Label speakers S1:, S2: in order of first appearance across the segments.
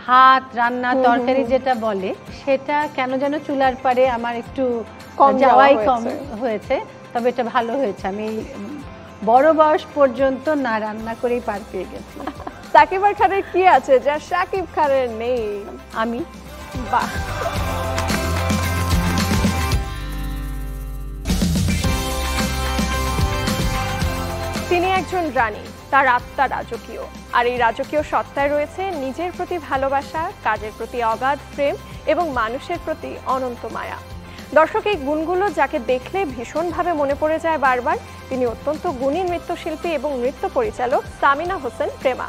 S1: ভাত রান্না তরকারি যেটা বলে সেটা কেন যেন চুলার পারে আমার একটু যাওয়াই কম হয়েছে, তবে এটা ভালো হয়েছে। আমি বড় বয়স পর্যন্ত না রান্না করেই পার পেয়ে গেছি।
S2: সাকিব খানের কি আছে যা শাকিব খানের নেই?
S1: আমি।
S2: বাহ। তিনি একজন রানী, তার আত্মা রাজকীয়, আর এই রাজকীয় সত্তায় রয়েছে নিজের প্রতি ভালোবাসা, কাজের প্রতি অগাধ প্রেম এবং মানুষের প্রতি অনন্ত মায়া। দর্শক, এই গুণগুলো যাকে দেখলে ভীষণভাবে মনে পড়ে যায় বারবার, তিনি অত্যন্ত গুণী নৃত্যশিল্পী এবং নৃত্য পরিচালক সামিনা হোসেন প্রেমা।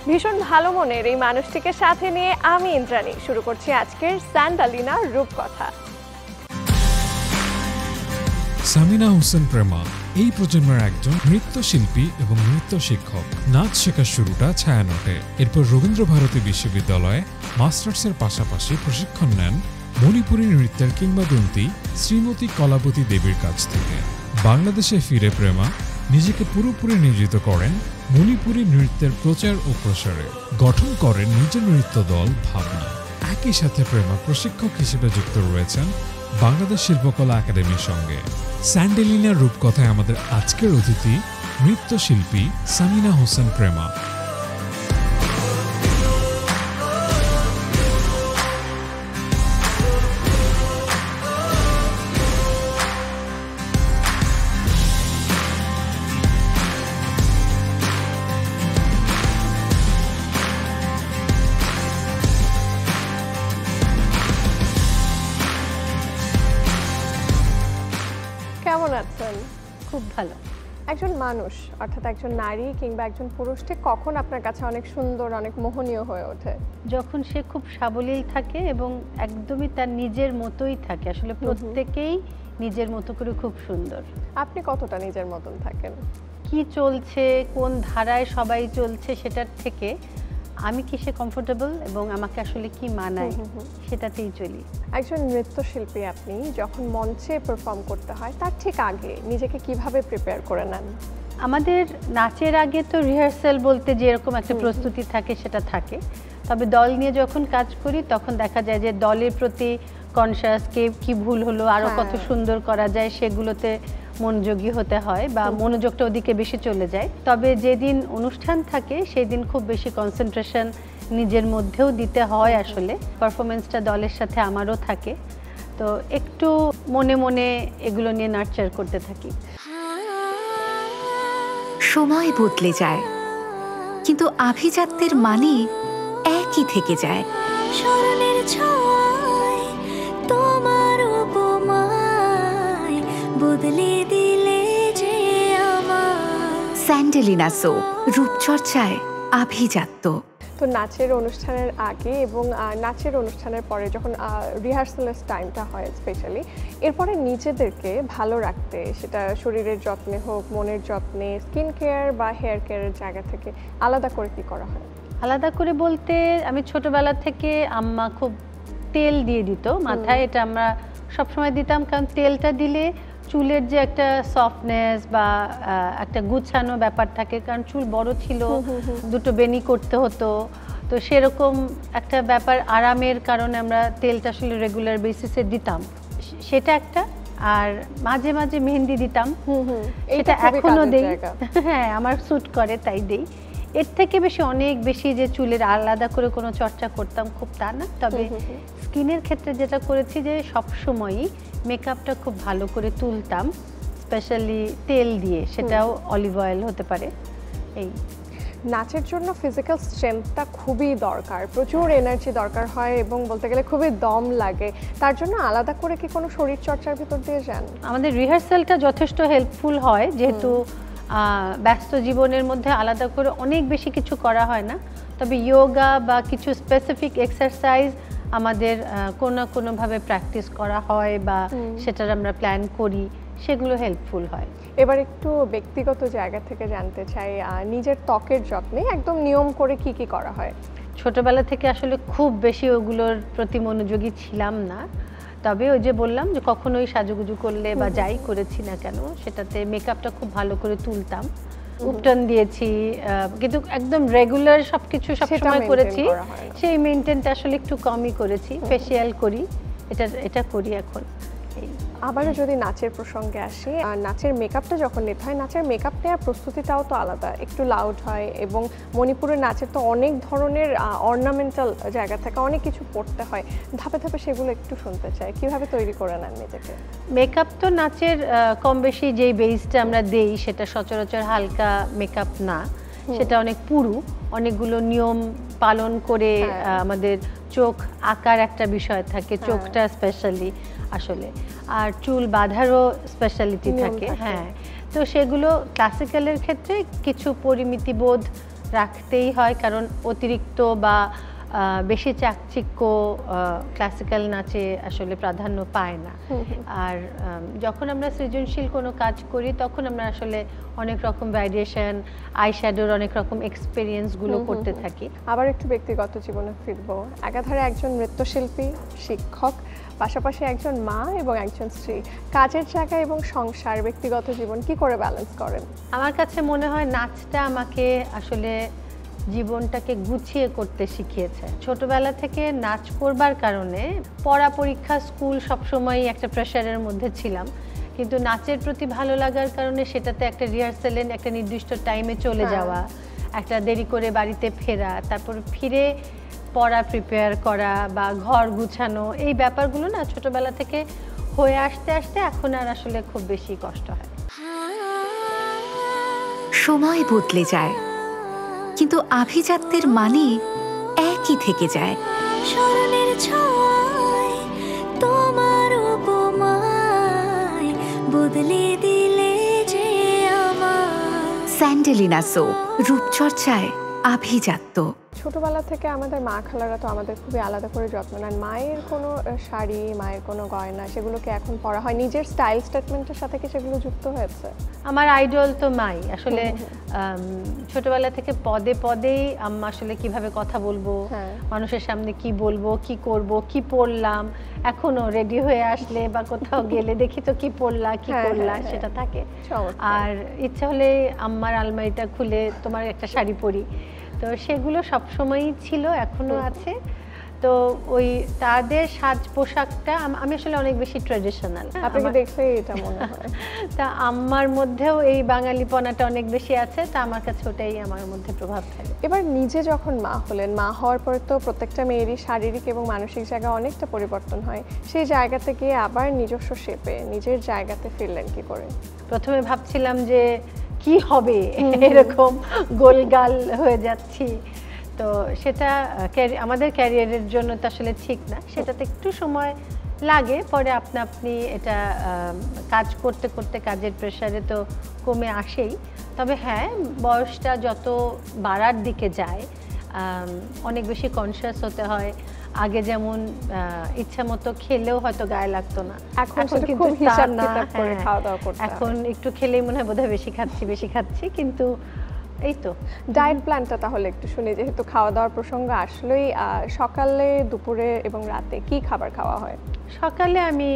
S2: ভীষণ ভালো মনের এই মানুষটিকে সাথে নিয়ে আমি ইন্দ্রাণী শুরু করছি আজকের স্যান্ডালিনা রূপকথা।
S3: সামিনা হোসেন প্রেমা এই প্রজন্মের একজন নৃত্যশিল্পী এবং নৃত্য শিক্ষক। নাচ শেখার শুরুটা ছায়ানটে, এরপর রবীন্দ্র ভারতী বিশ্ববিদ্যালয়ে মাস্টার্সের পাশাপাশি প্রশিক্ষণ নেন মণিপুরী নৃত্যের কিংবদন্তি শ্রীমতী কলাবতী দেবীর কাছ থেকে। বাংলাদেশে ফিরে প্রেমা নিজেকে পুরোপুরি নিয়োজিত করেন মণিপুরী নৃত্যের প্রচার ও প্রসারে। গঠন করেন নিজের নৃত্য দল ভাবনা। একই সাথে প্রেমা প্রশিক্ষক হিসেবে যুক্ত রয়েছেন বাংলাদেশ শিল্পকলা একাডেমির সঙ্গে। স্যান্ডেলিনা রূপকথায় আমাদের আজকের অতিথি নৃত্যশিল্পী সামিনা হোসেন প্রেমা।
S2: কেমন আছেন?
S1: খুব ভালো।
S2: একজন মানুষ অর্থাৎ একজন নারী কিংবা একজন পুরুষ ঠিক কখন আপনার কাছে অনেক সুন্দর, অনেক মোহনীয় হয়ে ওঠে?
S1: যখন সে খুব সাবলীল থাকে এবং একদমই তার নিজের মতোই থাকে। আসলে প্রত্যেকেই নিজের মতো করে খুব সুন্দর।
S2: আপনি কতটা নিজের মতন থাকেন?
S1: কি চলছে, কোন ধারায় সবাই চলছে সেটার থেকে আমি কিসে কমফোর্টেবল এবং আমাকে আসলে কি মানায় সেটাতেই চলি।
S2: একজন নৃত্যশিল্পী আপনি যখন মঞ্চে পারফর্ম করতে হয় তার ঠিক আগে নিজেকে কিভাবে প্রিপেয়ার করে নেন?
S1: আমাদের নাচের আগে তো রিহার্সাল বলতে যেরকম একটা প্রস্তুতি থাকে সেটা থাকে, তবে দল নিয়ে যখন কাজ করি তখন দেখা যায় যে দলের প্রতি কনশাস, কে কি ভুল হলো, আরও কত সুন্দর করা যায় সেগুলোতে মনোযোগী হতে হয় বা মনোযোগটা ওদিকে বেশি চলে যায়। তবে যেদিন অনুষ্ঠান থাকে সেই দিন খুব বেশি কনসেন্ট্রেশন নিজের মধ্যেও দিতে হয়। আসলে পারফরমেন্সটা দলের সাথে আমারও থাকে, তো একটু মনে মনে এগুলো নিয়ে নার্চার করতে থাকি।
S4: সময় বদলে যায় কিন্তু আভিজাত্যের মানে একই থেকে যায়। স্মরণের ছোঁয়ায় তোমার উপমায় বদলে দিলে যে আমার। স্যান্ডেলিনা সো, রূপচর্চায় আভিজাত্য।
S2: তো নাচের অনুষ্ঠানের আগে এবং নাচের অনুষ্ঠানের পরে যখন রিহার্সালের টাইমটা হয় স্পেশালি, এরপরে নিজেদেরকে ভালো রাখতে, সেটা শরীরের যত্নে হোক, মনের যত্নে, স্কিন কেয়ার বা হেয়ার কেয়ারের জায়গা থেকে আলাদা করে কি করা হয়?
S1: আলাদা করে বলতে আমি ছোটবেলা থেকে আম্মা খুব তেল দিয়ে দিত মাথায়, এটা আমরা সবসময় দিতাম, কারণ তেলটা দিলে চুলের যে একটা সফটনেস বা একটা গুছানো ব্যাপার থাকে, কারণ চুল বড় ছিল, দুটো বেনি করতে হতো, তো সেরকম একটা ব্যাপার আরামের কারণে আমরা তেলটা আসলে রেগুলার বেসিসে দিতাম, সেটা একটা। আর মাঝে মাঝে মেহেন্দি দিতাম, সেটা এখনো দেই। হ্যাঁ, আমার স্যুট করে তাই দেই। এর থেকে বেশি অনেক বেশি যে চুলের আলাদা করে কোনো চর্চা করতাম খুব তা না, তবে স্কিনের ক্ষেত্রে যেটা করেছি যে সবসময়ই মেকআপটা খুব ভালো করে তুলতাম, স্পেশালি তেল দিয়ে, সেটাও অলিভ অয়েল হতে পারে। এই
S2: নাচের জন্য ফিজিক্যাল স্ট্রেংথটা খুবই দরকার, প্রচুর এনার্জি দরকার হয় এবং বলতে গেলে খুবই দম লাগে। তার জন্য আলাদা করে কি কোনো শরীর চর্চার ভিতর দিয়ে যান?
S1: আমাদের রিহার্সালটা যথেষ্ট হেল্পফুল হয়, যেহেতু ব্যস্ত জীবনের মধ্যে আলাদা করে অনেক বেশি কিছু করা হয় না, তবে যোগা বা কিছু স্পেসিফিক এক্সারসাইজ আমাদের কোনোভাবে প্র্যাকটিস করা হয় বা সেটার আমরা প্ল্যান করি, সেগুলো হেল্পফুল হয়।
S2: এবার একটু ব্যক্তিগত জায়গা থেকে জানতে চাই, নিজের ত্বকের যত্নে একদম নিয়ম করে কি কি করা হয়?
S1: ছোটবেলা থেকে আসলে খুব বেশি ওগুলোর প্রতি মনোযোগী ছিলাম না, তবে ওই যে বললাম যে কখনোই সাজুগুজু করলে বা যাই করেছি না কেন সেটাতে মেকআপটা খুব ভালো করে তুলতাম। উপটন দিয়েছি, কিন্তু একদম রেগুলার সবকিছু সবসময় করেছি সেই মেনটেনটা আসলে একটু কমই করেছি। ফেসিয়াল করি, এটা করি এখন।
S2: আবারও যদি নাচের প্রসঙ্গে আসি, নাচের মেকআপটা যখন নিতে হয়, নাচের মেকআপ নেওয়ার প্রস্তুতিটাও তো আলাদা, একটু লাউড হয় এবং মণিপুরের নাচের তো অনেক ধরনের অর্নামেন্টাল জায়গা থাকে, অনেক কিছু পড়তে হয়। ধাপে ধাপে সেগুলো একটু শুনতে চাই, কিভাবে তৈরি করে নেন নিজেকে?
S1: মেকআপ তো নাচের কম বেশি যেই বেসটা আমরা দেই সেটা সচরাচর হালকা মেকআপ না, সেটা অনেক পুরু, অনেকগুলো নিয়ম পালন করে আমাদের চোখ আঁকার একটা বিষয় থাকে, চোখটা স্পেশালি আসলে, আর চুল বাঁধারও স্পেশালিটি থাকে। হ্যাঁ, তো সেগুলো ক্লাসিক্যালের ক্ষেত্রে কিছু পরিমিতিবোধ রাখতেই হয়, কারণ অতিরিক্ত বা বেশি চাকচিক্য ক্লাসিক্যাল নাচে আসলে প্রাধান্য পায় না। আর যখন আমরা সৃজনশীল কোনো কাজ করি তখন আমরা আসলে অনেক রকম ভ্যারিয়েশন, আইশ্যাডোর অনেক রকম এক্সপেরিয়েন্সগুলো করতে থাকি।
S2: আবার একটু ব্যক্তিগত জীবনে ফিরবো। একাধারে একজন নৃত্যশিল্পী, শিক্ষক, পাশাপাশি একজন মা এবং একজন স্ত্রী, কাজের জায়গা এবং সংসার, ব্যক্তিগত জীবন কি করে ব্যালেন্স করেন?
S1: আমার কাছে মনে হয় নাচটা আমাকে আসলে জীবনটাকে গুছিয়ে করতে শিখিয়েছে। ছোটবেলা থেকে নাচ করবার কারণে পড়া, পরীক্ষা, স্কুল সবসময় একটা প্রেশারের মধ্যে ছিলাম, কিন্তু নাচের প্রতি ভালো লাগার কারণে সেটাতে একটা রিহার্সালে একটা নির্দিষ্ট টাইমে চলে যাওয়া, একটা দেরি করে বাড়িতে ফেরা, তারপর ফিরে পড়া প্রিপেয়ার করা বা ঘর গুছানো, এই ব্যাপারগুলো না ছোটবেলা থেকে হয়ে আসতে আসতে এখন আর আসলে খুব বেশি কষ্ট হয়।
S4: সময় বদলে যায়, কিন্তু আভিজাত্যের মানে একই থেকে যায়। স্মরণের ছোঁয়ায় তোমার উপমায় বদলে দিলে যে আমার। স্যান্ডেলিনা সো, রূপচর্চায় আভিজাত্য।
S2: ছোটবেলা থেকে আমাদের মা খালারা তো আমাদের খুবই আলাদা করে যত্ন নেন। মায়ের কোনো শাড়ি, মায়ের কোনো গয়না, সেগুলোকে এখন পরা হয়, নিজের স্টাইল স্টেটমেন্টের সাথে কি সেগুলো যুক্ত হয়েছে?
S1: আমার আইডল তো মাই। আসলে ছোটবেলা থেকে পদে পদেই আম্মা আসলে কিভাবে কথা বলবো, মানুষের সামনে কি বলবো, কি করব, কি পরলাম, এখনো রেডি হয়ে আসলে বা কোথাও গেলে দেখি তো কি পরলা, কি করলা, সেটা থাকে। আর ইচ্ছা হলে আম্মার আলমারিটা খুলে তোমার একটা শাড়ি পরি, তো সেগুলো সবসময়ই ছিল, এখনো আছে। তো ওই তাদের সাজ পোশাকটা আমি আসলে অনেক বেশি ট্র্যাডিশনাল,
S2: আপনাকে দেখলে এটা মনে হয়।
S1: তা আম্মার মধ্যেও এই বাঙালিপনাটা অনেক বেশি আছে, তা আমার কাছে ওটাই আমার মধ্যে প্রভাব ফেলে।
S2: এবার নিজে যখন মা হলেন, মা হওয়ার পর তো প্রত্যেকটা মেয়েরই শারীরিক এবং মানসিক জায়গা অনেকটা পরিবর্তন হয়, সেই জায়গা থেকে আবার নিজস্ব শেপে নিজের জায়গাতে ফিরলেন কি করে?
S1: প্রথমে ভাবছিলাম যে কি হবে, এরকম গোলগাল হয়ে যাচ্ছি, তো সেটা আমাদের ক্যারিয়ারের জন্য তো আসলে ঠিক না, সেটাতে একটু সময় লাগে, পরে আপনি এটা কাজ করতে করতে কাজের প্রেশারে তো কমে আসেই। তবে হ্যাঁ, বয়সটা যত বাড়ার দিকে যায় অনেক বেশি কনসিয়াস হতে হয়। আগে যেমন ইচ্ছা মতো খেলেও হয়তো গায়ে লাগতো না, এখন কিন্তু এখন একটু খেলেই মনে হয় বোধহয় বেশি খাচ্ছি, কিন্তু এই তো।
S2: ডায়েট প্ল্যানটা তাহলে একটু শুনি, যেহেতু খাওয়া দাওয়ার প্রসঙ্গ আসলেই। সকালে, দুপুরে এবং রাতে কি খাবার খাওয়া হয়?
S1: সকালে আমি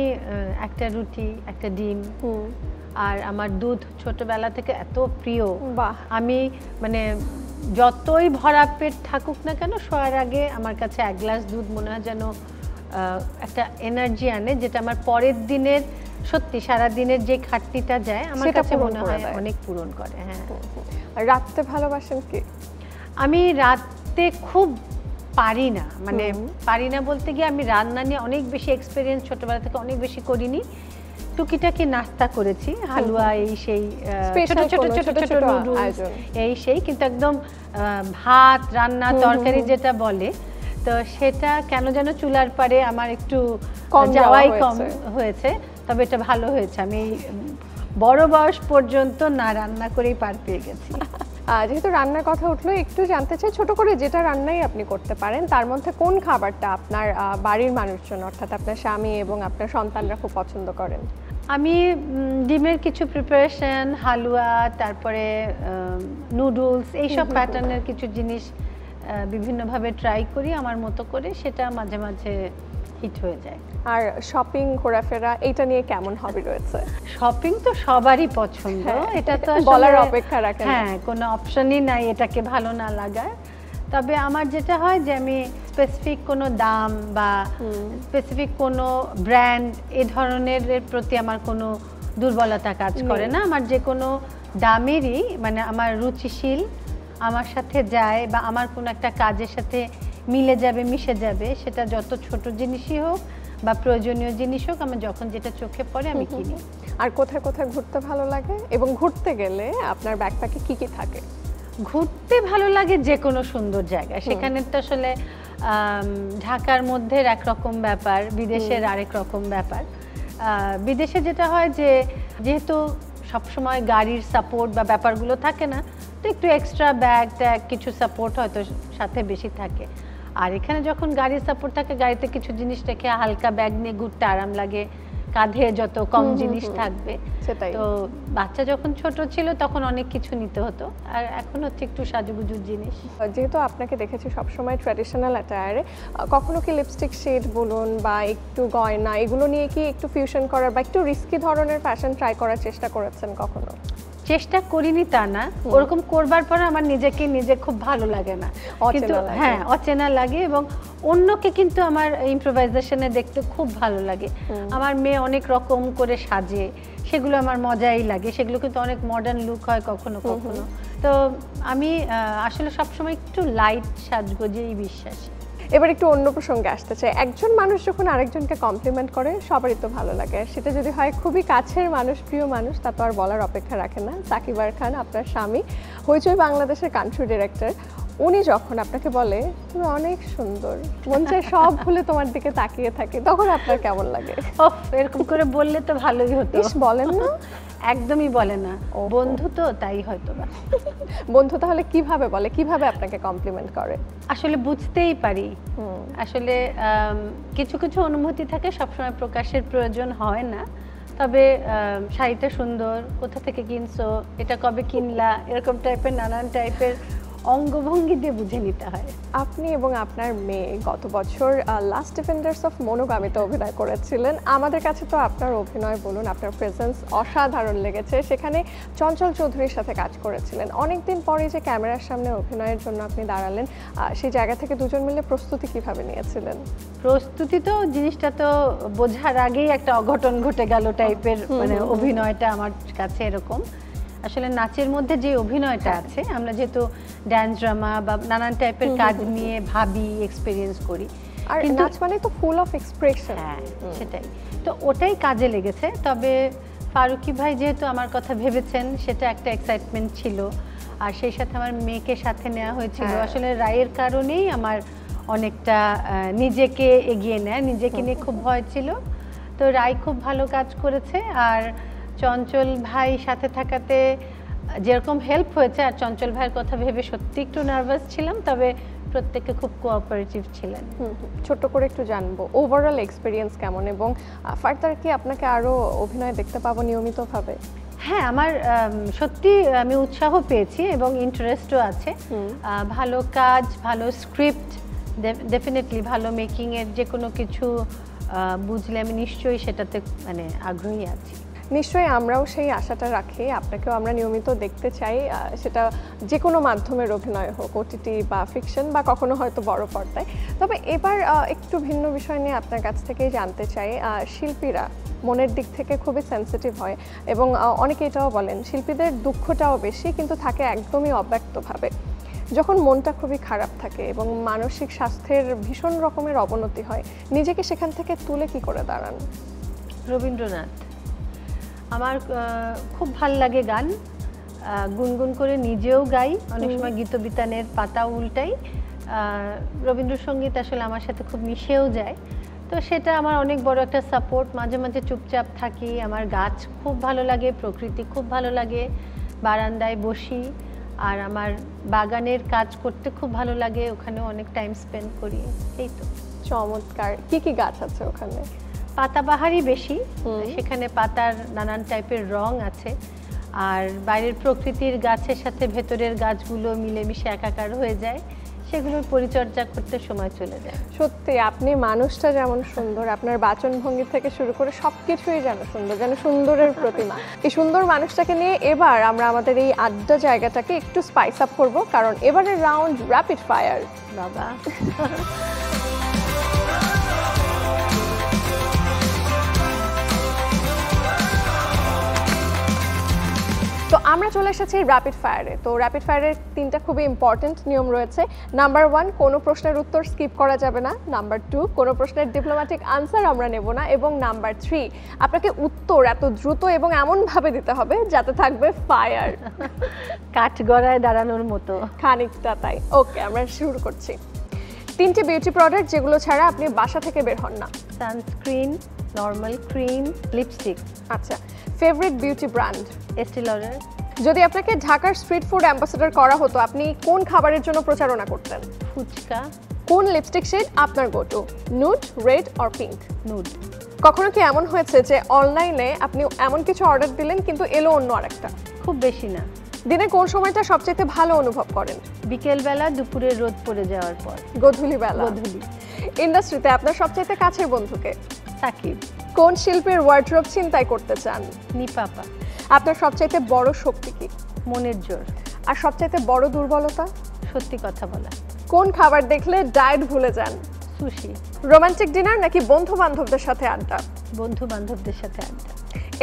S1: একটা রুটি, একটা ডিম, আর আমার দুধ ছোটবেলা থেকে এত প্রিয়। আমি মানে যতই ভরা পেট থাকুক না কেন, শোয়ার আগে আমার কাছে এক গ্লাস দুধ মনে হয় যেন একটা এনার্জি আনে, যেটা আমার পরের দিনের, সত্যি সারা দিনের যে খাটনিটা যায় আমার কাছে মনে হয় অনেক পূরণ করে। হ্যাঁ।
S2: রাতে ভালোবাসেন কি?
S1: আমি রাতে খুব পারি না, মানে পারি না বলতে গিয়ে আমি রান্না নিয়ে অনেক বেশি এক্সপেরিয়েন্স ছোটবেলা থেকে অনেক বেশি করিনি। টুকিটাকি নাস্তা করেছি, হালুয়া, এই সেই ছোট ছোট ছোট ছোট নুডলস, এই সেই, কিন্তু একদম ভাত রান্না তরকারি যেটা বলে, তো সেটা কেন যেন চুলার পারে আমার একটু যাওয়াই কম হয়েছে। তবে এটা ভালো হয়েছে, আমি বড় বয়স পর্যন্ত না রান্না করেই পার পেয়ে গেছি।
S2: যেহেতু রান্নার কথা উঠলো, একটু জানতে চাই, ছোট করে যেটা রান্নাই আপনি করতে পারেন, তার মধ্যে কোন খাবারটা আপনার বাড়ির মানুষজন, অর্থাৎ আপনার স্বামী এবং আপনার সন্তানরা খুব পছন্দ করেন?
S1: আমি ডিমের কিছু প্রিপারেশন, হালুয়া, তারপরে নুডলস, এইসব প্যাটার্নের কিছু জিনিস বিভিন্নভাবে ট্রাই করি আমার মতো করে, সেটা মাঝে মাঝে হিট হয়ে যায়।
S2: আর শপিং ঘোরাফেরা এটা নিয়ে কেমন হবি রয়েছে?
S1: শপিং তো সবারই পছন্দ, এটা তো আসলে
S2: বলার অপেক্ষা রাখে না।
S1: হ্যাঁ, কোনো অপশনই নাই এটাকে ভালো না লাগার। তবে আমার যেটা হয় যে আমি স্পেসিফিক কোনো দাম বা স্পেসিফিক কোনো ব্র্যান্ড এই ধরনের প্রতি আমার কোনো দুর্বলতা কাজ করে না। আমার যে কোনো দামেরই মানে আমার রুচিশীল, আমার সাথে যায় বা আমার কোনো একটা কাজের সাথে মিলে যাবে, মিশে যাবে, সেটা যত ছোট জিনিসই হোক বা প্রয়োজনীয় জিনিস হোক, আমার যখন যেটা চোখে পড়ে আমি কিনি।
S2: আর কোথায় কোথায় ঘুরতে ভালো লাগে এবং ঘুরতে গেলে আপনার ব্যাকপ্যাকে কি কি থাকে?
S1: ঘুরতে ভালো লাগে যে কোনো সুন্দর জায়গা, সেখানে তো আসলে ঢাকার মধ্যে একরকম ব্যাপার, বিদেশের আরেক রকম ব্যাপার। বিদেশে যেটা হয় যে যেহেতু সবসময় গাড়ির সাপোর্ট বা ব্যাপারগুলো থাকে না, তো একটু এক্সট্রা ব্যাগ ট্যাগ কিছু সাপোর্ট হয়তো সাথে বেশি থাকে। আর এখানে যখন গাড়ির সাপোর্ট থাকে, গাড়িতে কিছু জিনিস রেখে হালকা ব্যাগ নিয়ে ঘুরতে আরাম লাগে, কাঁধে যত কম জিনিস থাকবে। তো বাচ্চা যখন ছোট ছিল তখন অনেক কিছু নিতে হতো, আর এখন হচ্ছে একটু সাজুগুজুর জিনিস।
S2: যেহেতু আপনাকে দেখেছি সবসময় ট্র্যাডিশনাল অ্যাটায়ারে, কখনো কি লিপস্টিক শেড বলুন বা একটু গয়না এগুলো নিয়ে কি একটু ফিউশন করার বা একটু রিস্কি ধরনের ফ্যাশন ট্রাই করার চেষ্টা করেছেন কখনো?
S1: চেষ্টা করিনি তা না, ওরকম করবার পরে আমার নিজে খুব ভালো লাগে না, কিন্তু হ্যাঁ অচেনা লাগে, এবং অন্যকে কিন্তু আমার ইম্প্রোভাইজেশনে দেখতে খুব ভালো লাগে। আমার মেয়ে অনেক রকম করে সাজে, সেগুলো আমার মজাই লাগে, সেগুলো কিন্তু অনেক মডার্ন লুক হয় কখনো কখনো। তো আমি আসলে সবসময় একটু লাইট সাজগোজেই বিশ্বাসী।
S2: এবার একটু অন্য প্রসঙ্গে আসতে চাই। একজন মানুষ যখন আরেকজনকে কমপ্লিমেন্ট করে সবারই তো ভালো লাগে, সেটা যদি হয় খুবই কাছের মানুষ, প্রিয় মানুষ, তা তো আর বলার অপেক্ষা রাখে না। সাকিব খান আপনার স্বামী, হইচই বাংলাদেশের কান্ট্রি ডিরেক্টর, উনি যখন আপনাকে বলে তুমি অনেক সুন্দর, মন চায় সব ভুলে তোমার দিকে তাকিয়ে থাকি, তখন আপনার কেমন লাগে?
S1: ওফ, এরকম করে বললে তো ভালোই হতো।
S2: বলেন না?
S1: একদমই বলে না, বন্ধু তো তাই হয়তো বা।
S2: বন্ধু তাহলে কিভাবে বলে, কিভাবে আপনাকে কমপ্লিমেন্ট করে?
S1: আসলে বুঝতেই পারি, আসলে কিছু কিছু অনুভূতি থাকে, সবসময় প্রকাশের প্রয়োজন হয় না। তবে শাড়িটা সুন্দর, কোথা থেকে কিনছো, এটা কবে কিনলা, এরকম টাইপের নানান টাইপের অঙ্গভঙ্গি দিয়ে বুঝে নিতে হয়।
S2: আপনি এবং আপনার মেয়ে গত বছর লাস্ট ডিফেন্ডার্স অফ মনোগামীতে অভিনয় করেছিলেন। আমাদের কাছে তো আপনার অভিনয় বলুন, আপনার প্রেজেন্স অসাধারণ লেগেছে। সেখানে চঞ্চল চৌধুরীর সাথে কাজ করেছিলেন। অনেকদিন পরে যে ক্যামেরার সামনে অভিনয়ের জন্য আপনি দাঁড়ালেন, সেই জায়গা থেকে দুজন মিলে প্রস্তুতি কিভাবে নিয়েছিলেন?
S1: প্রস্তুতি তো জিনিসটা তো বোঝার আগেই একটা অঘটন ঘটে গেল টাইপের, মানে অভিনয়টা আমার কাছে এরকম। আসলে নাচের মধ্যে যে অভিনয়টা আছে, আমরা যেহেতু ড্যান্স ড্রামা বা নানান টাইপের কাজ নিয়ে ভাবি, এক্সপেরিয়েন্স করি,
S2: আর নাচ মানে তো ফুল অফ এক্সপ্রেশন।
S1: হ্যাঁ, সেটাই তো, ওটাই কাজে লেগেছে। তবে ফারুকি ভাই যেহেতু আমার কথা ভেবেছেন, সেটা একটা এক্সাইটমেন্ট ছিল। আর সেই সাথে আমার মেয়েকে সাথে নেওয়া হয়েছিল, আসলে রায়ের কারণেই আমার অনেকটা নিজেকে এগিয়ে নেয়, নিজেকে নিয়ে খুব ভয় ছিল। তো রায় খুব ভালো কাজ করেছে, আর চঞ্চল ভাই সাথে থাকাতে যেরকম হেল্প হয়েছে, আর চঞ্চল ভাইয়ের কথা ভেবে সত্যি একটু নার্ভাস ছিলাম, তবে প্রত্যেকে খুব কোঅপারেটিভ ছিলেন।
S2: ছোট্ট করে একটু জানবো ওভারঅল এক্সপেরিয়েন্স কেমন, এবং ফার্দার কি আপনাকে আরো অভিনয় দেখতে পাবো নিয়মিতভাবে?
S1: হ্যাঁ, আমার সত্যি আমি উৎসাহ পেয়েছি এবং ইন্টারেস্টও আছে। ভালো কাজ, ভালো স্ক্রিপ্ট, ডেফিনেটলি ভালো মেকিংয়ের যে কোনো কিছু বুঝলে আমি নিশ্চয়ই সেটাতে মানে আগ্রহী আছি।
S2: নিশ্চয়ই আমরাও সেই আশাটা রাখি, আপনাকেও আমরা নিয়মিত দেখতে চাই, সেটা যে কোনো মাধ্যমের অভিনয় হোক, ওটিটি বা ফিকশন বা কখনো হয়তো বড় পর্দায়। তবে এবার একটু ভিন্ন বিষয় নিয়ে আপনার কাছ থেকেই জানতে চাই, শিল্পীরা মনের দিক থেকে খুবই সেন্সিটিভ হয়, এবং অনেকে এটাও বলেন শিল্পীদের দুঃখটাও বেশি, কিন্তু থাকে একদমই অব্যক্তভাবে। যখন মনটা খুবই খারাপ থাকে এবং মানসিক স্বাস্থ্যের ভীষণ রকমের অবনতি হয়, নিজেকে সেখান থেকে তুলে কি করে দাঁড়ান?
S1: রবীন্দ্রনাথ আমার খুব ভাল লাগে, গান গুনগুন করে নিজেও গাই, অনেক সময় গীতবিতানের পাতাও উল্টাই। রবীন্দ্রসঙ্গীত আসলে আমার সাথে খুব মিশেও যায়, তো সেটা আমার অনেক বড় একটা সাপোর্ট। মাঝে মাঝে চুপচাপ থাকি, আমার গাছ খুব ভালো লাগে, প্রকৃতি খুব ভালো লাগে, বারান্দায় বসি, আর আমার বাগানের কাজ করতে খুব ভালো লাগে, ওখানেও অনেক টাইম স্পেন্ড করি। এই তো।
S2: চমৎকার। কি কি গাছ আছে ওখানে?
S1: পাতাবাহারই বেশি, সেখানে পাতার নানান টাইপের রং আছে, আর বাইরের প্রকৃতির গাছের সাথে ভেতরের গাছগুলো মিলেমিশে একাকার হয়ে যায়, সেগুলোর পরিচর্যা করতে সময় চলে যায়।
S2: সত্যি আপনি মানুষটা যেমন সুন্দর, আপনার বাচনভঙ্গি থেকে শুরু করে সবকিছুই যেন সুন্দর, যেন সুন্দরের প্রতিমা। এই সুন্দর মানুষটাকে নিয়ে এবার আমরা আমাদের এই আড্ডা জায়গাটাকে একটু স্পাইস আপ করব, কারণ এবারের রাউন্ড র্যাপিড ফায়ার।
S1: বাবা
S2: তো আমরা চলে এসেছি র্যাপিড ফায়ারে। তো র্যাপিড ফায়ারের 3টা খুবই ইম্পর্টেন্ট নিয়ম রয়েছে। নাম্বার 1, কোনো প্রশ্নের উত্তর স্কিপ করা যাবে না। নাম্বার 2, কোনো প্রশ্নের ডিপ্লোম্যাটিক আনসার আমরা নেব না। এবং নাম্বার 3, আপনাকে উত্তর এত দ্রুত এবং এমনভাবে দিতে হবে যাতে থাকবে ফায়ার,
S1: কাঠগড়ায় দাঁড়ানোর মতো
S2: খানিকটা তাই। ওকে, আমরা শুরু করছি। 3টে বিউটি প্রোডাক্ট যেগুলো ছাড়া আপনি বাসা থেকে বের হন না।
S1: Sunscreen, normal cream, lipstick.
S2: আচ্ছা, ফেভারিট বিউটি ব্র্যান্ড?
S1: এস্টি লডার।
S2: যদি আপনাকে ঢাকার স্ট্রিট ফুড অ্যাম্বাসেডর করা হতো, আপনি কোন খাবারের জন্য প্রচারণা করতেন?
S1: ফুচকা।
S2: কোন লিপস্টিক শেড আপনার go to? Nude, red or pink?
S1: Nude.
S2: কখনো কি এমন হয়েছে যে অনলাইনে আপনি এমন কিছু অর্ডার দিলেন কিন্তু এলো অন্য আরেকটা?
S1: খুব বেশি না।
S2: দিনে কোন সময়টা সবচেয়ে ভালো অনুভব করেন?
S1: বিকেলবেলা, দুপুরে রোদ পড়ে যাওয়ার পর।
S2: গধূলি বেলা।
S1: গধূলি।
S2: ইন্ডাস্ট্রিতে আপনার সবচেয়ে কাছের বন্ধুকে?
S1: সাকিব।
S2: কোন শিল্পীর ওয়ার্ড্রোব ছিনতাই করতে চান?
S1: নিপাপা।
S2: আপনার সবচেয়ে বড় শক্তি কি?
S1: মনের জোর।
S2: আর সবচেয়ে বড় দুর্বলতা?
S1: সত্যি কথা বলা।
S2: কোন খাবার দেখলে ডায়েট ভুলে যান?
S1: সুশি।
S2: রোমান্টিক ডিনার নাকি বন্ধু বান্ধবদের সাথে আড্ডা?
S1: বন্ধু বান্ধবদের সাথে আড্ডা।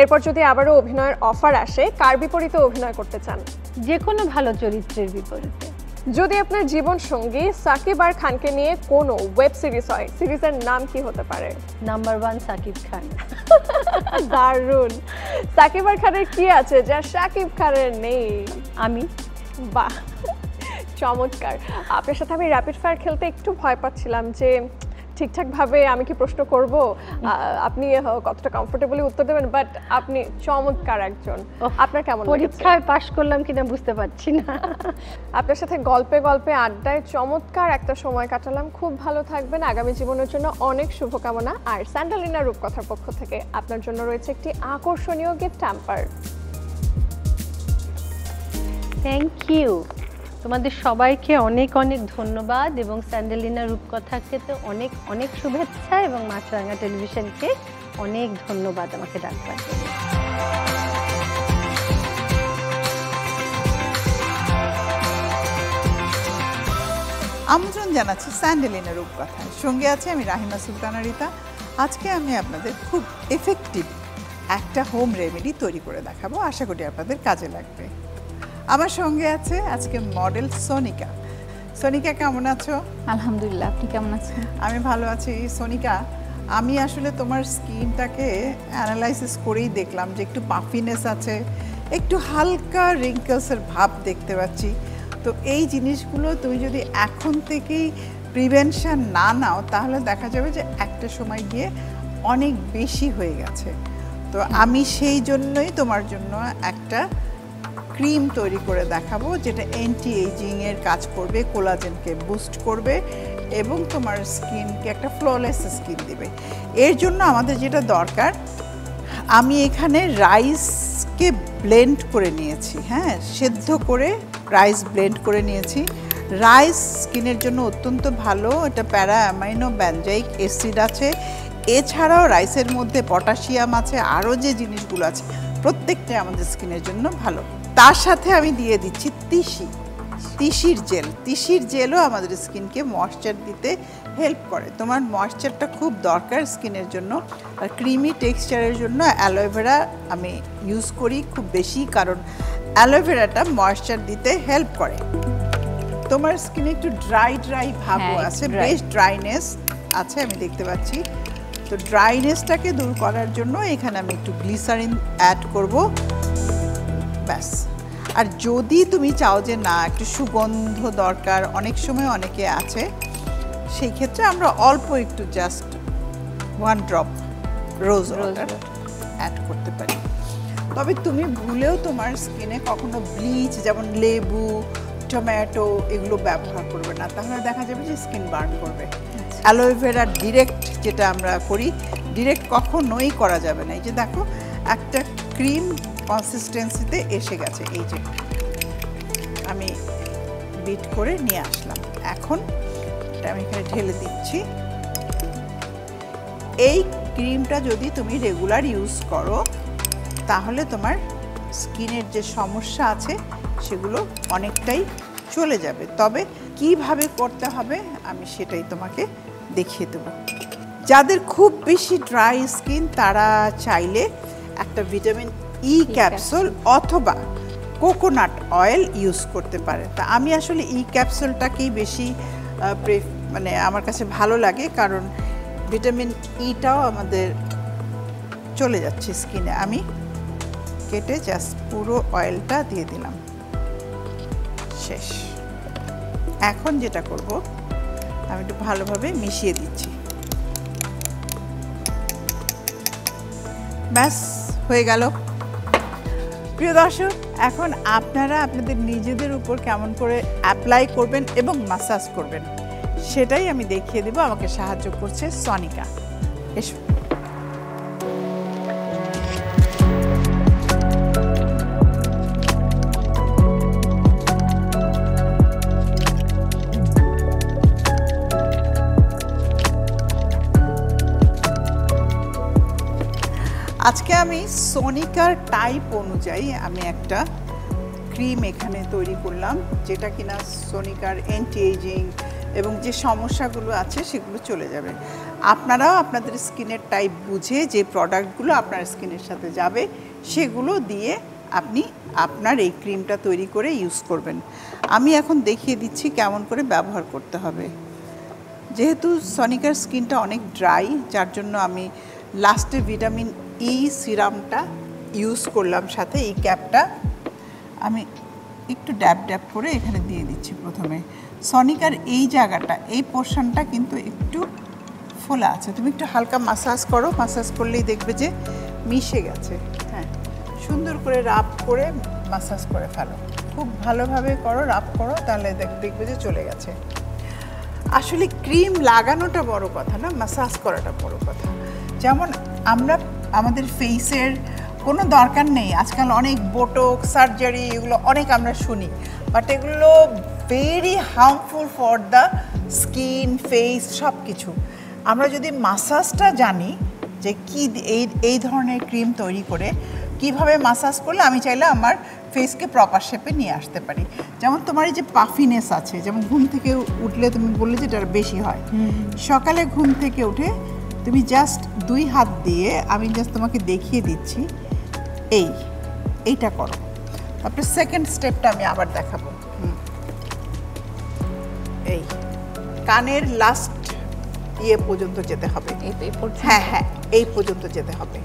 S2: এরপর যদি আবারও অভিনয়ের অফার আসে, কার বিপরীতে অভিনয় করতে চান?
S1: যে কোনো ভালো চরিত্রের বিপরীতে।
S2: যদি আপনার জীবন সঙ্গী সাকিব আর খানকে নিয়ে কোনো ওয়েব সিরিজ হয়, সিরিজের নাম কি হতে পারে?
S1: নাম্বার 1 সাকিব খান।
S2: দারুণ। সাকিব আর খানের কি আছে যা শাকিব খানের নেই?
S1: আমি।
S2: বাহ, চমৎকার। আপনার সাথে আমি র্যাপিড ফায়ার খেলতে একটু ভয় পাচ্ছিলাম যে ঠিকঠাকভাবে আমি কি প্রশ্ন করব, আপনি কতটা কমফোর্টেবলি উত্তর দেবেন, বাট আপনি চমৎকার একজন। আপনার কেমন লেগেছে?
S1: পরীক্ষায় পাশ করলাম কিনা বুঝতে পারছি না।
S2: আপনার সাথে গল্পে গল্পে আড্ডায় চমৎকার একটা সময় কাটালাম। খুব ভালো থাকবেন। আগামী জীবনের জন্য অনেক শুভকামনা। আর স্যান্ডালিনা রূপকথার পক্ষ থেকে আপনার জন্য রয়েছে একটি আকর্ষণীয় গিফট হ্যাম্পার।
S1: Thank you. তোমাদের সবাইকে অনেক অনেক ধন্যবাদ এবং স্যান্ডালিনা রূপকথাকে তো অনেক অনেক শুভেচ্ছা এবং মাছরাঙা টেলিভিশনকে অনেক ধন্যবাদ আমাকে ডাকবার জন্য।
S5: আমন্ত্রণ জানাচ্ছি স্যান্ডালিনা রূপকথায়। সঙ্গে আছে আমি রাহিমা সুলতানা রিতা। আজকে আমি আপনাদের খুব এফেক্টিভ একটা হোম রেমেডি তৈরি করে দেখাবো, আশা করি আপনাদের কাজে লাগবে। আমার সঙ্গে আছে আজকে মডেল সোনিকা। সোনিকা কেমন আছো?
S6: আলহামদুলিল্লাহ, আপনি কেমন আছেন?
S5: আমি ভালো আছি। সোনিকা, আমি আসলে তোমার স্কিনটাকে অ্যানালাইসিস করেই দেখলাম যে একটু পাফিনেস আছে, একটু হালকা রিঙ্কেলসের ভাব দেখতে পাচ্ছি। তো এই জিনিসগুলো তুমি যদি এখন থেকেই প্রিভেনশন না নাও তাহলে দেখা যাবে যে একটা সময় গিয়ে অনেক বেশি হয়ে গেছে। তো আমি সেই জন্যই তোমার জন্য একটা ক্রিম তৈরি করে দেখাবো যেটা অ্যান্টি এজিংয়ের কাজ করবে, কোলাজেনকে বুস্ট করবে এবং তোমার স্কিনকে একটা ফ্ললেস স্কিন দিবে। এর জন্য আমাদের যেটা দরকার, আমি এখানে রাইসকে ব্লেন্ড করে নিয়েছি, হ্যাঁ, সেদ্ধ করে রাইস ব্লেন্ড করে নিয়েছি। রাইস স্কিনের জন্য অত্যন্ত ভালো, এটা প্যারা অ্যামাইনো ব্যানজাইক অ্যাসিড আছে, এছাড়াও রাইসের মধ্যে পটাশিয়াম আছে, আরও যে জিনিসগুলো আছে প্রত্যেকটাই আমাদের স্কিনের জন্য ভালো। তার সাথে আমি দিয়ে দিচ্ছি তিসির জেল। তিসির জেলও আমাদের স্কিনকে ময়েশ্চার দিতে হেল্প করে। তোমার ময়েশ্চারটা খুব দরকার স্কিনের জন্য। আর ক্রিমি টেক্সচারের জন্য অ্যালোভেরা আমি ইউজ করি খুব বেশি, কারণ অ্যালোভেরাটা ময়েশ্চার দিতে হেল্প করে। তোমার স্কিনে একটু ড্রাই ভাবও আছে, বেশ ড্রাইনেস আছে আমি দেখতে পাচ্ছি। তো ড্রাইনেসটাকে দূর করার জন্য এখানে আমি একটু গ্লিসারিন অ্যাড করব, ব্যাস। আর যদি তুমি চাও যে না একটু সুগন্ধ দরকার, অনেক সময় অনেকে আছে, সেই ক্ষেত্রে আমরা অল্প একটু just 1 drop rose water add করতে পারি। তবে তুমি ভুলেও তোমার স্কিনে কখনো ব্লিচ যেমন লেবু, টমেটো এগুলো ব্যবহার করবে না, তাহলে দেখা যাবে যে স্কিন বার্ন করবে। অ্যালোভেরা ডিরেক্ট যেটা আমরা করি, ডিরেক্ট কখনোই করা যাবে না। এই যে দেখো একটা ক্রিম কনসিস্টেন্সিতে এসে গেছে, এই যে আমি বিট করে নিয়ে আসলাম। এখন এটা আমি এখানে ঢেলে দিচ্ছি। এই ক্রিমটা যদি তুমি রেগুলার ইউজ করো তাহলে তোমার স্কিনের যে সমস্যা আছে সেগুলো অনেকটাই চলে যাবে। তবে কিভাবে করতে হবে আমি সেটাই তোমাকে দেখিয়ে দেব। যাদের খুব বেশি ড্রাই স্কিন তারা চাইলে একটা ভিটামিন ই ক্যাপসুল অথবা কোকোনাট অয়েল ইউজ করতে পারে। তা আমি আসলে ই ক্যাপসুলটাকেই বেশি মানে আমার কাছে ভালো লাগে, কারণ ভিটামিন ইটাও আমাদের চলে যাচ্ছে স্কিনে। আমি কেটে জাস্ট পুরো অয়েলটা দিয়ে দিলাম, শেষ। এখন যেটা করব আমি একটু ভালোভাবে মিশিয়ে দিচ্ছি, ব্যাস হয়ে গেল। প্রিয় দর্শক, এখন আপনারা আপনাদের নিজেদের উপর কেমন করে অ্যাপ্লাই করবেন এবং মাসাজ করবেন সেটাই আমি দেখিয়ে দেব। আমাকে সাহায্য করছে সনিকা। এসো। আজকে আমি সোনিকার টাইপ অনুযায়ী আমি একটা ক্রিম এখানে তৈরি করলাম, যেটা কিনা সোনিকার অ্যান্টি এজিং এবং যে সমস্যাগুলো আছে সেগুলো চলে যাবে। আপনারাও আপনাদের স্কিনের টাইপ বুঝে যে প্রোডাক্টগুলো আপনার স্কিনের সাথে যাবে সেগুলো দিয়ে আপনি আপনার এই ক্রিমটা তৈরি করে ইউজ করবেন। আমি এখন দেখিয়ে দিচ্ছি কেমন করে ব্যবহার করতে হবে। যেহেতু সোনিকার স্কিনটা অনেক ড্রাই, যার জন্য আমি লাস্টে ভিটামিন ই সিরামটা ইউজ করলাম, সাথে এই ক্যাপটা আমি একটু ড্যাব ড্যাব করে এখানে দিয়ে দিচ্ছি। প্রথমে সোনিকার এই জায়গাটা, এই পোর্শনটা কিন্তু একটু ফোলা আছে, তুমি একটু হালকা মাসাজ করো, মাসাজ করলেই দেখবে যে মিশে গেছে। হ্যাঁ, সুন্দর করে রাব করে মাসাজ করে ফেলো, খুব ভালোভাবে করো, রাব করো, তাহলে দেখবে যে চলে গেছে। আসলে ক্রিম লাগানোটা বড় কথা না, মাসাজ করাটা বড় কথা। যেমন আমরা আমাদের ফেসের কোনো দরকার নেই, আজকাল অনেক বোটক্স সার্জারি এগুলো অনেক আমরা শুনি, বাট এগুলো very harmful for the skin, face, সব কিছু। আমরা যদি মাসাজটা জানি যে কি এই ধরনের ক্রিম তৈরি করে কিভাবে মাসাজ করলে আমি চাইলে আমার ফেসকে প্রপার শেপে নিয়ে আসতে পারি। যেমন তোমার এই যে পাফিনেস আছে, যেমন ঘুম থেকে উঠলে তুমি বললে যে এটা বেশি হয়, সকালে ঘুম থেকে উঠে তুমি জাস্ট 2 হাত দিয়ে, আমি জাস্ট তোমাকে দেখিয়ে দিচ্ছি, এইটা করো। তারপরে সেকেন্ড স্টেপটা আমি আবার দেখাবো। এই কানের লাস্ট পর্যন্ত যেতে হবে, হ্যাঁ হ্যাঁ, এই পর্যন্ত যেতে হবে।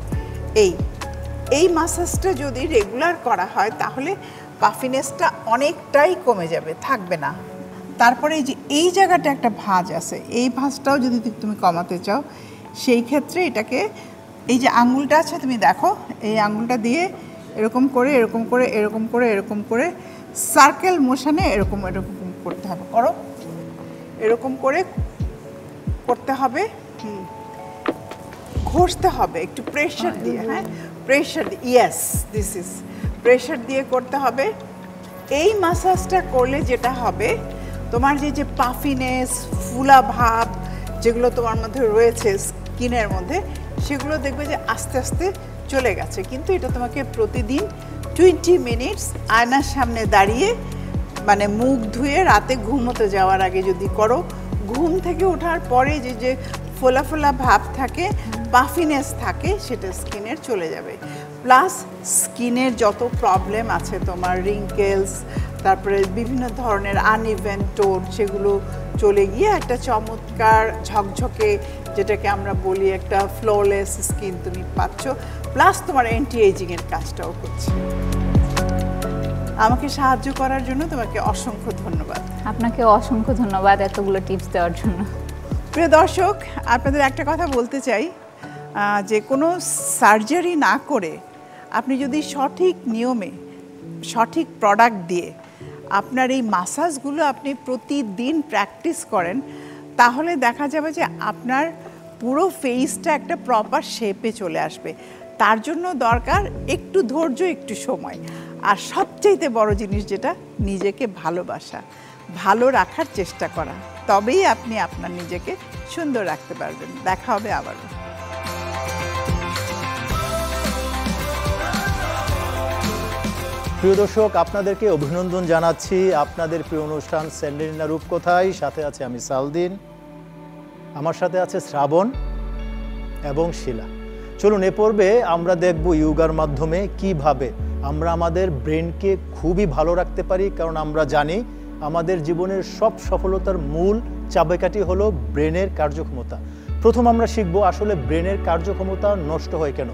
S5: এই মাসাজটা যদি রেগুলার করা হয় তাহলে পাফিনেসটা অনেকটাই কমে যাবে, থাকবে না। তারপরে এই জায়গাটা একটা ভাঁজ আছে, এই ভাঁজটাও যদি তুমি কমাতে চাও সেই ক্ষেত্রে এটাকে, এই যে আঙুলটা আছে তুমি দেখো, এই আঙুলটা দিয়ে এরকম করে এরকম করে এরকম করে এরকম করে সার্কেল মোশনে এরকম এরকম করতে হবে, করো, এরকম করে করতে হবে, ঘষতে হবে একটু প্রেশার দিয়ে, হ্যাঁ প্রেশার দিয়ে, ইয়েস দিস ইজ প্রেশার দিয়ে করতে হবে। এই মাসাজটা করলে যেটা হবে, তোমার যে পাফিনেস, ফুলা ভাব যেগুলো তোমার মধ্যে রয়েছে স্কিনের মধ্যে, সেগুলো দেখবে যে আস্তে আস্তে চলে গেছে। কিন্তু এটা তোমাকে প্রতিদিন 20 মিনিটস আয়নার সামনে দাঁড়িয়ে, মানে মুখ ধুয়ে রাতে ঘুমোতে যাওয়ার আগে যদি করো, ঘুম থেকে ওঠার পরে যে ফোলা ফোলা ভাব থাকে, পাফিনেস থাকে, সেটা স্কিনের চলে যাবে। প্লাস স্কিনের যত প্রবলেম আছে তোমার, রিঙ্কেলস, তারপরে বিভিন্ন ধরনের আনইভেন টোন, সেগুলো চলে গিয়ে একটা চমৎকার ঝকঝকে, যেটাকে আমরা বলি একটা ফ্ললেস স্কিন তুমি পাচ্ছ। প্লাস তোমার অ্যান্টি এজিংয়ের কাজটাও করছে। আমাকে সাহায্য করার জন্য তোমাকে অসংখ্য ধন্যবাদ।
S6: আপনাকে অসংখ্য ধন্যবাদ এতগুলো টিপস দেওয়ার জন্য।
S5: প্রিয় দর্শক, আপনাদের একটা কথা বলতে চাই, যে কোনো সার্জারি না করে আপনি যদি সঠিক নিয়মে সঠিক প্রোডাক্ট দিয়ে আপনার এই মাসাজগুলো আপনি প্রতিদিন প্র্যাকটিস করেন, তাহলে দেখা যাবে যে আপনার পুরো ফেসটা একটা প্রপার শেপে চলে আসবে। তার জন্য দরকার একটু ধৈর্য, একটু সময়, আর সবচেয়ে বড় জিনিস যেটা, নিজেকে ভালোবাসা। ভালো রাখার চেষ্টা করা, তবেই আপনি আপনার নিজেকে সুন্দর রাখতে পারবেন। দেখা হবে আবারও।
S7: প্রিয় দর্শক, আপনাদেরকে অভিনন্দন জানাচ্ছি আপনাদের প্রিয় অনুষ্ঠান স্যান্ডেলিনা রূপকথায়। সাথে আছে আমি সালদিন, আমার সাথে আছে শ্রাবণ এবং শিলা। চলুন এ পর্বে আমরা দেখব ইয়োগার মাধ্যমে কিভাবে আমরা আমাদের ব্রেনকে খুবই ভালো রাখতে পারি, কারণ আমরা জানি আমাদের জীবনের সব সফলতার মূল চাবিকাঠি হলো ব্রেনের কার্যক্ষমতা। প্রথম আমরা শিখব আসলে ব্রেনের কার্যক্ষমতা নষ্ট হয় কেন।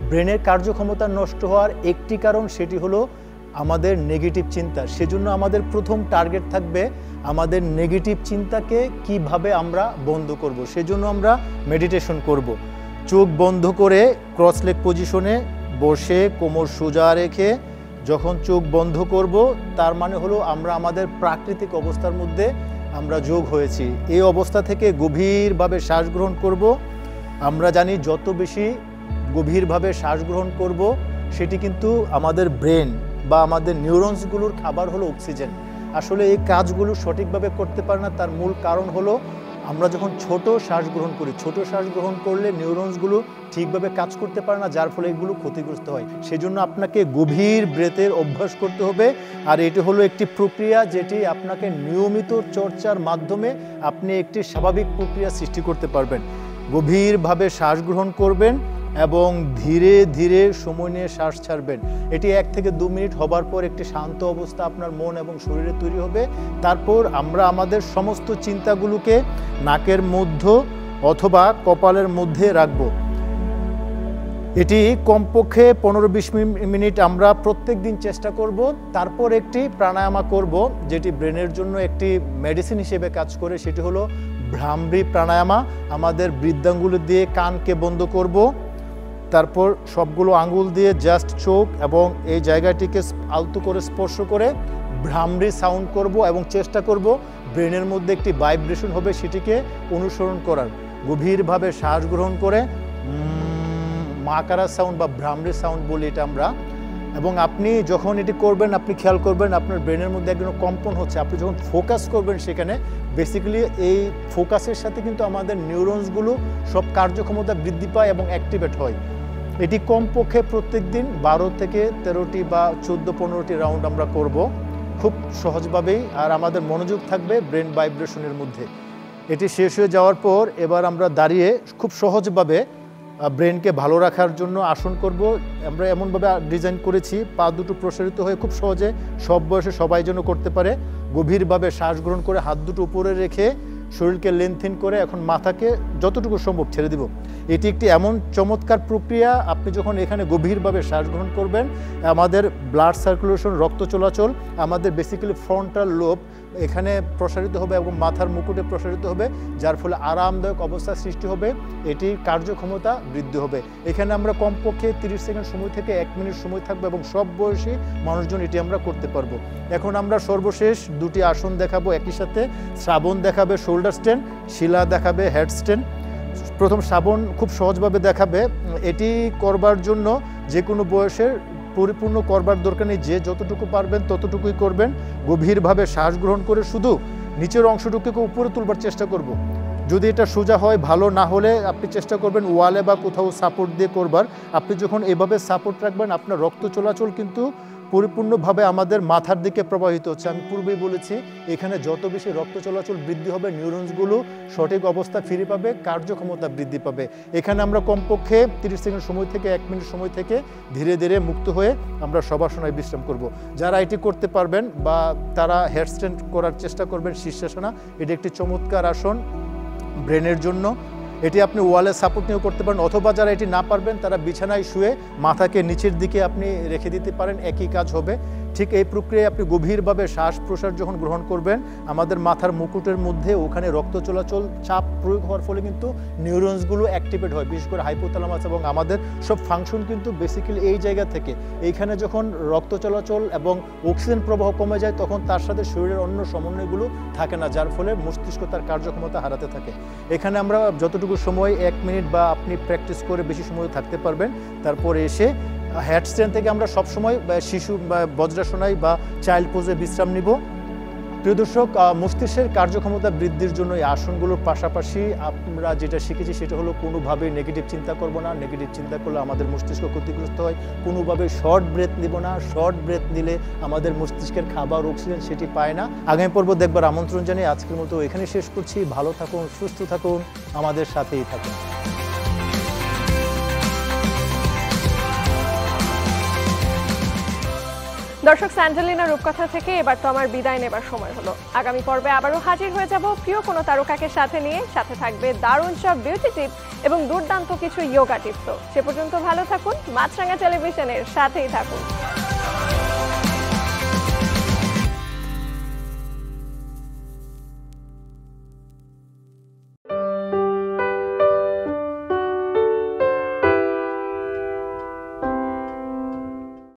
S7: ব্রেনের কার্যক্ষমতা নষ্ট হওয়ার একটি কারণ, সেটি হলো আমাদের নেগেটিভ চিন্তা। সেজন্য আমাদের প্রথম টার্গেট থাকবে আমাদের নেগেটিভ চিন্তাকে কিভাবে আমরা বন্ধ করব। সেজন্য আমরা মেডিটেশন করব। চোখ বন্ধ করে ক্রস লেগ পজিশনে বসে কোমর সোজা রেখে যখন চোখ বন্ধ করব, তার মানে হলো আমরা আমাদের প্রাকৃতিক অবস্থার মধ্যে আমরা যোগ হয়েছি। এই অবস্থা থেকে গভীরভাবে শ্বাস গ্রহণ করব। আমরা জানি যত বেশি গভীরভাবে শ্বাস গ্রহণ করব, সেটি কিন্তু আমাদের ব্রেন বা আমাদের নিউরনসগুলোর খাবার হলো অক্সিজেন। আসলে এই কাজগুলো সঠিকভাবে করতে পারে না, তার মূল কারণ হলো আমরা যখন ছোট শ্বাস গ্রহণ করি, ছোট শ্বাস গ্রহণ করলে নিউরনসগুলো ঠিকভাবে কাজ করতে পারে না, যার ফলে এগুলো ক্ষতিগ্রস্ত হয়। সেজন্য আপনাকে গভীর ব্রেথের অভ্যাস করতে হবে। আর এটি হলো একটি প্রক্রিয়া যেটি আপনাকে নিয়মিত চর্চার মাধ্যমে আপনি একটি স্বাভাবিক প্রক্রিয়া সৃষ্টি করতে পারবেন। গভীরভাবে শ্বাস গ্রহণ করবেন এবং ধীরে ধীরে সময় নিয়ে শ্বাস ছাড়বেন। এটি 1 থেকে 2 মিনিট হবার পর একটি শান্ত অবস্থা আপনার মন এবং শরীরে তৈরি হবে। তারপর আমরা আমাদের সমস্ত চিন্তাগুলোকে নাকের মধ্যে অথবা কপালের মধ্যে রাখব। এটি কমপক্ষে 15-20 মিনিট আমরা প্রত্যেক দিন চেষ্টা করব। তারপর একটি প্রাণায়াম করব যেটি ব্রেনের জন্য একটি মেডিসিন হিসেবে কাজ করে, সেটি হলো ভ্রামরী প্রাণায়ামা। আমাদের বৃদ্ধাঙ্গুল দিয়ে কানকে বন্ধ করব, তারপর সবগুলো আঙ্গুল দিয়ে জাস্ট চোখ এবং এই জায়গাটিকে আলতো করে স্পর্শ করে ভ্রামরী সাউন্ড করব এবং চেষ্টা করব ব্রেনের মধ্যে একটি ভাইব্রেশন হবে সেটিকে অনুসরণ করার। গভীরভাবে শ্বাস গ্রহণ করে মাকারা সাউন্ড বা ভ্রামরী সাউন্ড বলি এটা আমরা। এবং আপনি যখন এটি করবেন আপনি খেয়াল করবেন আপনার ব্রেনের মধ্যে একজন কম্পন হচ্ছে। আপনি যখন ফোকাস করবেন সেখানে বেসিক্যালি এই ফোকাসের সাথে কিন্তু আমাদের নিউরনসগুলো সব কার্যক্ষমতা বৃদ্ধি পায় এবং অ্যাক্টিভেট হয়। এটি কমপক্ষে প্রত্যেক দিন 12 থেকে 13টি বা 14-15টি রাউন্ড আমরা করব খুব সহজভাবেই। আর আমাদের মনোযোগ থাকবে ব্রেন ভাইব্রেশনের মধ্যে। এটি শেষ হয়ে যাওয়ার পর এবার আমরা দাঁড়িয়ে খুব সহজভাবে ব্রেনকে ভালো রাখার জন্য আসন করব। আমরা এমনভাবে ডিজাইন করেছি পা দুটো প্রসারিত হয়ে খুব সহজে সব বয়সে সবাই যেন করতে পারে। গভীরভাবে শ্বাস গ্রহণ করে হাত দুটো উপরে রেখে শরীরকে লেনথিন করে এখন মাথাকে যতটুকু সম্ভব ছেড়ে দিব। এটি একটি এমন চমৎকার প্রক্রিয়া, আপনি যখন এখানে গভীরভাবে শ্বাস গ্রহণ করবেন আমাদের ব্লাড সার্কুলেশন, রক্ত চলাচল, আমাদের বেসিক্যালি ফ্রন্টাল লোব এখানে প্রসারিত হবে এবং মাথার মুকুটে প্রসারিত হবে, যার ফলে আরামদায়ক অবস্থা সৃষ্টি হবে। এটির কার্যক্ষমতা বৃদ্ধি হবে। এখানে আমরা কমপক্ষে 30 সেকেন্ড সময় থেকে 1 মিনিট সময় থাকবো এবং সব বয়সী মানুষজন এটি আমরা করতে পারবো। এখন আমরা সর্বশেষ 2টি আসন দেখাবো একই সাথে। শ্রাবণ দেখাবে শোল্ডার স্ট্যান্ড, শিলা দেখাবে হেড স্ট্যান্ড। প্রথম শ্রাবণ খুব সহজভাবে দেখাবে। এটি করবার জন্য যে কোনো বয়সের পরিপূর্ণ করবার দরকার নেই, যে যতটুকু পারবেন ততটুকুই করবেন। গভীরভাবে শ্বাস গ্রহণ করে শুধু নিচের অংশটুকুকে উপরে তুলবার চেষ্টা করব। যদি এটা সোজা হয় ভালো, না হলে আপনি চেষ্টা করবেন ওয়ালে বা কোথাও সাপোর্ট দিয়ে করবার। আপনি যখন এভাবে সাপোর্ট রাখবেন আপনার রক্ত চলাচল কিন্তু পরিপূর্ণভাবে আমাদের মাথার দিকে প্রবাহিত হচ্ছে। আমি পূর্বেই বলেছি এখানে যত বেশি রক্ত চলাচল বৃদ্ধি হবে নিউরনসগুলো সঠিক অবস্থা ফিরে পাবে, কার্যক্ষমতা বৃদ্ধি পাবে। এখানে আমরা কমপক্ষে 30 সেকেন্ড সময় থেকে 1 মিনিট সময় থেকে ধীরে ধীরে মুক্ত হয়ে আমরা শবাসনায় বিশ্রাম করব। যারা এটি করতে পারবেন বা তারা হেডস্ট্যান্ড করার চেষ্টা করবেন শীর্ষাসনা, এটি একটি চমৎকার আসন ব্রেনের জন্য। এটি আপনি ওয়ালে সাপোর্ট নিয়েও করতে পারেন, অথবা যারা এটি না পারবেন তারা বিছানায় শুয়ে মাথাকে নিচের দিকে আপনি রেখে দিতে পারেন, একই কাজ হবে। ঠিক এই প্রক্রিয়ায় আপনি গভীরভাবে শ্বাস প্রশ্বাস যখন গ্রহণ করবেন আমাদের মাথার মুকুটের মধ্যে ওখানে রক্ত চলাচল চাপ প্রয়োগ হওয়ার ফলে কিন্তু নিউরনসগুলো অ্যাক্টিভেট হয়, বিশেষ করে হাইপোথ্যালামাস, এবং আমাদের সব ফাংশন কিন্তু বেসিক্যালি এই জায়গা থেকে। এইখানে যখন রক্ত চলাচল এবং অক্সিজেন প্রবাহ কমে যায় তখন তার সাথে শরীরের অন্য সমন্বয়গুলো থাকে না, যার ফলে মস্তিষ্ক তার কার্যক্ষমতা হারাতে থাকে। এখানে আমরা যতটুকু সময় 1 মিনিট বা আপনি প্র্যাকটিস করে বেশি সময় থাকতে পারবেন। তারপরে এসে হেডস্ট্যান্ড থেকে আমরা সবসময় শিশু বা বজ্রাসনায় বা চাইল্ড পোজে বিশ্রাম নিব। প্রিয় দর্শক, মস্তিষ্কের কার্যক্ষমতা বৃদ্ধির জন্য এই আসনগুলোর পাশাপাশি আমরা যেটা শিখেছি সেটা হলো কোনোভাবে নেগেটিভ চিন্তা করব না। নেগেটিভ চিন্তা করলে আমাদের মস্তিষ্ক ক্ষতিগ্রস্ত হয়। কোনোভাবে শর্ট ব্রেথ নিব না। শর্ট ব্রেথ নিলে আমাদের মস্তিষ্কের খাবার অক্সিজেন সেটি পায় না। আগামী পর্ব দেখবার আমন্ত্রণ জানিয়ে আজকের মতো এখানে শেষ করছি। ভালো থাকুন, সুস্থ থাকুন, আমাদের সাথেই থাকুন।
S2: দর্শক, স্যান্ডেলিনা রূপকথা থেকে এবার তো আমার বিদায় নেবার সময় হলো। আগামী পর্বে আবারও হাজির হয়ে যাব প্রিয় কোনো তারকাকে সাথে নিয়ে। সাথে থাকবে দারুণ সব বিউটি টিপস এবং দুর্দান্ত কিছু যোগা টিপসও। সে পর্যন্ত ভালো থাকুন, মাছরাঙা টেলিভিশনের সাথেই থাকুন।